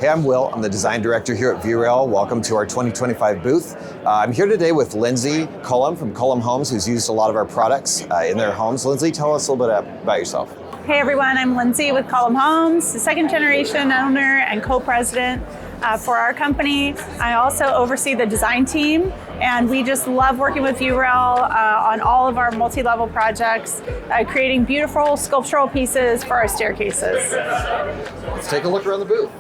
Hey, I'm Will. I'm the design director here at Viewrail. Welcome to our 2025 booth. I'm here today with Lindsay Cullum from Cullum Homes, who's used a lot of our products in their homes. Lindsay, tell us a little bit about yourself. Hey everyone, I'm Lindsay with Cullum Homes, the second generation owner and co-president for our company. I also oversee the design team, and we just love working with Viewrail on all of our multi-level projects, creating beautiful sculptural pieces for our staircases. Let's take a look around the booth.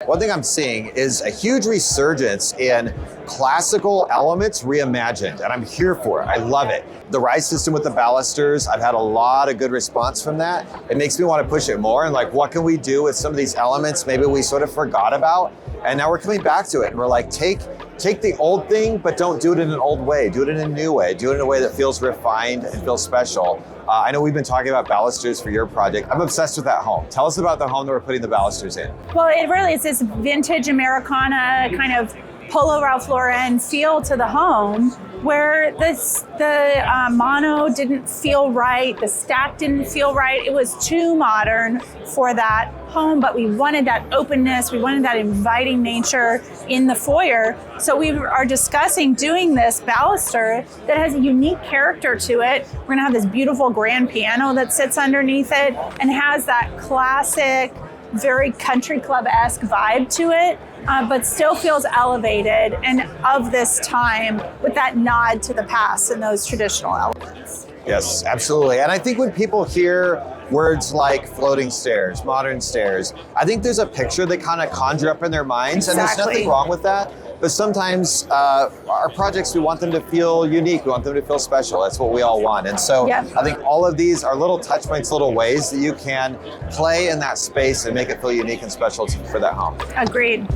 One thing I'm seeing is a huge resurgence in classical elements reimagined, and I'm here for it. I love it. The rise system with the balusters, I've had a lot of good response from that. It makes me want to push it more and like, what can we do with some of these elements maybe we sort of forgot about? And now we're coming back to it and we're like, take the old thing, but don't do it in an old way. Do it in a new way. Do it in a way that feels refined and feels special. I know we've been talking about balusters for your project. I'm obsessed with that home. Tell us about the home that we're putting the balusters in. Well, it really is this vintage Americana kind of Polo Ralph Lauren feel to the home, where the mono didn't feel right, the stack didn't feel right. It was too modern for that home, but we wanted that openness, we wanted that inviting nature in the foyer. So we are discussing doing this baluster that has a unique character to it. We're gonna have this beautiful grand piano that sits underneath it and has that classic, very country club-esque vibe to it. But still feels elevated and of this time with that nod to the past and those traditional elements. Yes, absolutely. And I think when people hear words like floating stairs, modern stairs, I think there's a picture they kind of conjure up in their minds. Exactly. And there's nothing wrong with that. But sometimes our projects, we want them to feel unique. We want them to feel special. That's what we all want. And so I think all of these are little touch points, little ways that you can play in that space and make it feel unique and special for that home. Agreed.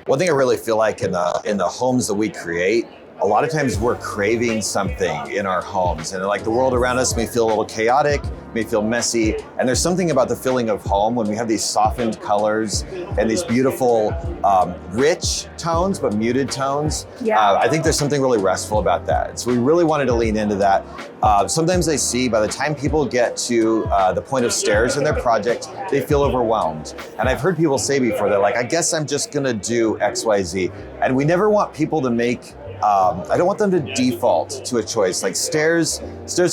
One thing I really feel like in the homes that we create, a lot of times we're craving something in our homes, and like the world around us may feel a little chaotic, may feel messy, and there's something about the feeling of home when we have these softened colors and these beautiful, rich tones, but muted tones. I think there's something really restful about that. So we really wanted to lean into that. Sometimes I see by the time people get to the point of stairs in their project, they feel overwhelmed. And I've heard people say before, they're like, I guess I'm just gonna do X, Y, Z. And we never want people to make, I don't want them to default to a choice. Like stairs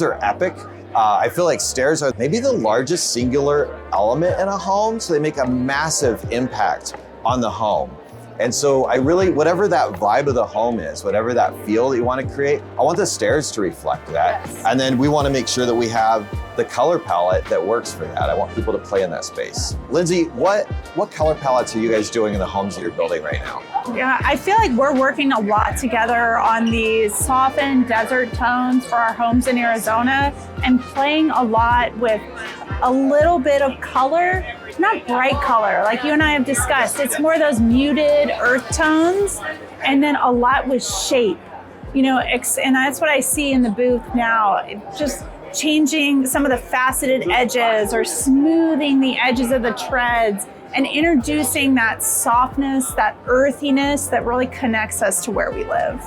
are epic. I feel like stairs are maybe the largest singular element in a home, so they make a massive impact on the home. And so I really, whatever that vibe of the home is, whatever that feel that you want to create, I want the stairs to reflect that. Yes. And then we want to make sure that we have the color palette that works for that. I want people to play in that space. Lindsay, what color palettes are you guys doing in the homes that you're building right now? Yeah, I feel like we're working a lot together on these softened desert tones for our homes in Arizona and playing a lot with a little bit of color, not bright color, like you and I have discussed. It's more those muted earth tones and then a lot with shape, you know, and that's what I see in the booth now. Just changing some of the faceted edges or smoothing the edges of the treads and introducing that softness, that earthiness that really connects us to where we live.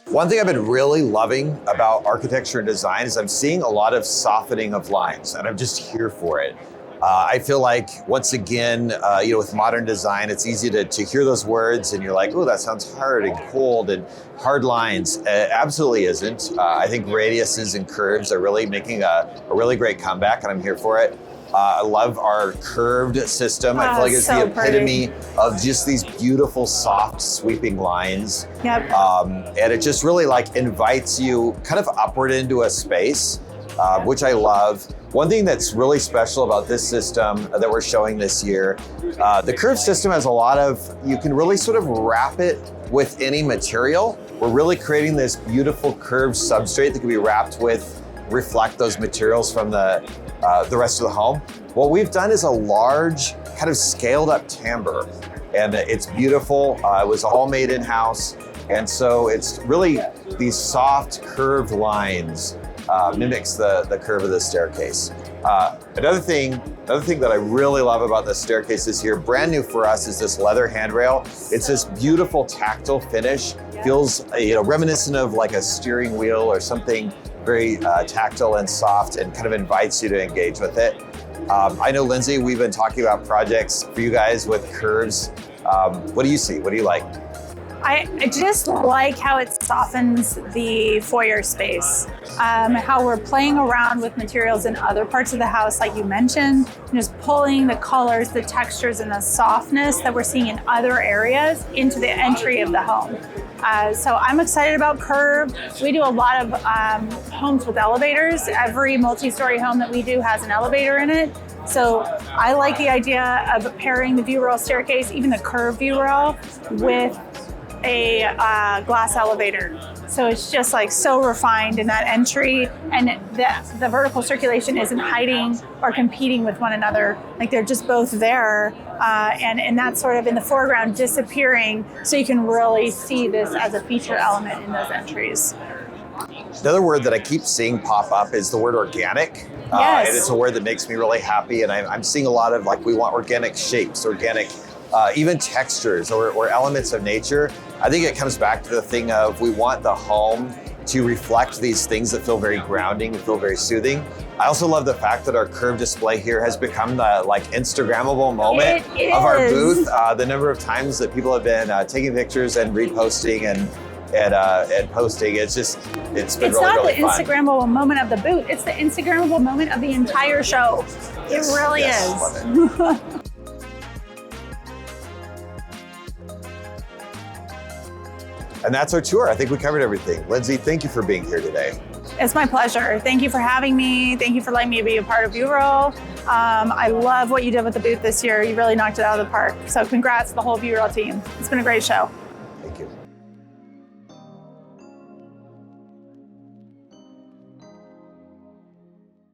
One thing I've been really loving about architecture and design is I'm seeing a lot of softening of lines, and I'm just here for it. I feel like, once again, with modern design, it's easy to hear those words and you're like, oh, that sounds hard and cold and hard lines. It absolutely isn't. I think radiuses and curves are really making a really great comeback, and I'm here for it. I love our curved system. I feel like it's so the epitome of just these beautiful, soft, sweeping lines. Yep. And it just really like invites you kind of upward into a space, which I love. One thing that's really special about this system that we're showing this year, the curved system has a lot of, you can really sort of wrap it with any material. We're really creating this beautiful curved substrate that can be wrapped with, reflect those materials from the rest of the home. What we've done is a large, kind of scaled up timbre, and it's beautiful. It was all made in-house. And so it's really these soft curved lines mimics the curve of the staircase. Another thing that I really love about this staircase this year, brand new for us, is this leather handrail. It's this beautiful tactile finish. Feels reminiscent of like a steering wheel or something very tactile and soft, and kind of invites you to engage with it. I know, Lindsay, we've been talking about projects for you guys with curves. What do you see? What do you like? I just like how it softens the foyer space, how we're playing around with materials in other parts of the house, like you mentioned, and just pulling the colors, the textures, and the softness that we're seeing in other areas into the entry of the home. So I'm excited about curve. We do a lot of homes with elevators. Every multi-story home that we do has an elevator in it. So I like the idea of pairing the Viewrail staircase, even the curved Viewrail, with a glass elevator. So it's just like so refined in that entry, and the vertical circulation isn't hiding or competing with one another. Like they're just both there, and that's sort of in the foreground disappearing, so you can really see this as a feature element in those entries. Another word that I keep seeing pop up is the word organic. Yes. And it's a word that makes me really happy, and I'm seeing a lot of like, we want organic shapes, organic even textures or elements of nature. I think it comes back to the thing of we want the home to reflect these things that feel very grounding, feel very soothing. I also love the fact that our curved display here has become the like Instagrammable moment of our booth. The number of times that people have been taking pictures and reposting and posting, it's been It's really, not really the fun. Instagrammable moment of the booth, it's the Instagrammable moment of the entire show. Yes, It really yes, is. love it. And that's our tour. I think we covered everything. Lindsay, thank you for being here today. It's my pleasure. Thank you for having me. Thank you for letting me be a part of Viewrail. I love what you did with the booth this year. You really knocked it out of the park. So congrats to the whole Viewrail team. It's been a great show. Thank you.